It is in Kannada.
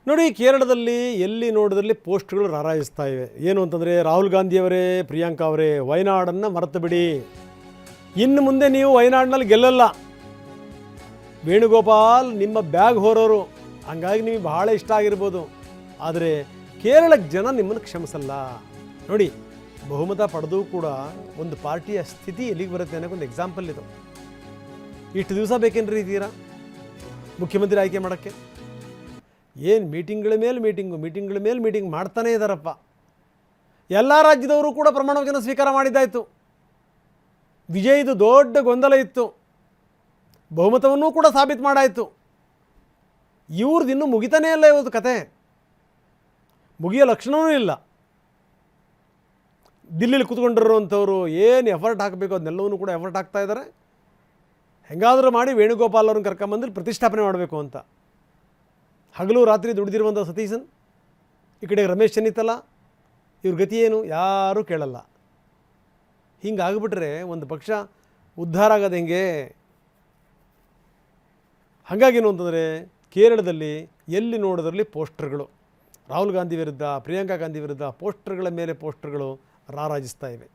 ನೋಡಿ, ಕೇರಳದಲ್ಲಿ ಎಲ್ಲಿ ನೋಡಿದ್ರಲ್ಲಿ ಪೋಸ್ಟ್ಗಳು ರಾರಾಯಿಸ್ತಾ ಇವೆ. ಏನು ಅಂತಂದರೆ, ರಾಹುಲ್ ಗಾಂಧಿಯವರೇ, ಪ್ರಿಯಾಂಕಾ ಅವರೇ, ವಯನಾಡನ್ನು ಮರೆತು ಬಿಡಿ, ಇನ್ನು ಮುಂದೆ ನೀವು ವಯನಾಡಿನಲ್ಲಿ ಗೆಲ್ಲಲ್ಲ. ವೇಣುಗೋಪಾಲ್ ನಿಮ್ಮ ಬ್ಯಾಗ್ ಹೊರೋರು, ಹಂಗಾಗಿ ನಿಮಗೆ ಬಹಳ ಇಷ್ಟ ಆಗಿರ್ಬೋದು. ಆದರೆ ಕೇರಳಕ್ಕೆ ಜನ ನಿಮ್ಮನ್ನು ಕ್ಷಮಿಸಲ್ಲ. ನೋಡಿ, ಬಹುಮತ ಪಡೆದು ಕೂಡ ಒಂದು ಪಾರ್ಟಿಯ ಸ್ಥಿತಿ ಎಲ್ಲಿಗೆ ಬರುತ್ತೆ ಅನ್ನೋಕ್ಕೊಂದು ಎಕ್ಸಾಂಪಲ್ ಇದು. ಇಷ್ಟು ದಿವಸ ಬೇಕೇನ್ರಿ ಇದ್ದೀರಾ ಮುಖ್ಯಮಂತ್ರಿ ಆಯ್ಕೆ ಮಾಡೋಕ್ಕೆ? ಏನು ಮೀಟಿಂಗ್ಗಳ ಮೇಲೆ ಮೀಟಿಂಗ್ ಮಾಡ್ತಾನೇ ಇದ್ದಾರಪ್ಪ. ಎಲ್ಲ ರಾಜ್ಯದವರು ಕೂಡ ಪ್ರಮಾಣ ವಚನ ಸ್ವೀಕಾರ ಮಾಡಿದ್ದಾಯಿತು. ವಿಜಯ್ದು ದೊಡ್ಡ ಗೊಂದಲ ಇತ್ತು, ಬಹುಮತವನ್ನೂ ಕೂಡ ಸಾಬೀತು ಮಾಡಾಯಿತು. ಇವ್ರದ್ದು ಇನ್ನೂ ಮುಗಿತಾನೇ ಇಲ್ಲ. ಇವತ್ತು ಕತೆ ಮುಗಿಯೋ ಲಕ್ಷಣವೂ ಇಲ್ಲ. ದಿಲ್ಲಿಲಿ ಕೂತ್ಕೊಂಡಿರೋವಂಥವ್ರು ಏನು ಎಫರ್ಟ್ ಹಾಕಬೇಕು ಅದನ್ನೆಲ್ಲವನ್ನೂ ಕೂಡ ಎಫರ್ಟ್ ಹಾಕ್ತಾ ಇದ್ದಾರೆ. ಹೆಂಗಾದರೂ ಮಾಡಿ ವೇಣುಗೋಪಾಲ್ ಅವ್ರನ್ನ ಕರ್ಕೊಂಬಂದು ಪ್ರತಿಷ್ಠಾಪನೆ ಮಾಡಬೇಕು ಅಂತ. ಹಗಲು ರಾತ್ರಿ ದುಡಿದಿರುವಂಥ ಸತೀಶನ್, ಈ ಕಡೆ ರಮೇಶ್ ಚೆನ್ನಿತ್ತಲ್ಲ, ಇವ್ರ ಗತಿ ಏನು ಯಾರೂ ಕೇಳಲ್ಲ. ಹಿಂಗಾಗ್ಬಿಟ್ರೆ ಒಂದು ಪಕ್ಷ ಉದ್ಧಾರ ಆಗೋದು ಹೆಂಗೆ? ಹಾಗಾಗೇನು ಅಂತಂದರೆ, ಕೇರಳದಲ್ಲಿ ಎಲ್ಲಿ ನೋಡೋದ್ರಲ್ಲಿ ಪೋಸ್ಟರ್ಗಳು, ರಾಹುಲ್ ಗಾಂಧಿ ವಿರುದ್ಧ, ಪ್ರಿಯಾಂಕಾ ಗಾಂಧಿ ವಿರುದ್ಧ ಪೋಸ್ಟರ್ಗಳ ಮೇಲೆ ಪೋಸ್ಟರ್ಗಳು ರಾರಾಜಿಸ್ತಾ ಇವೆ.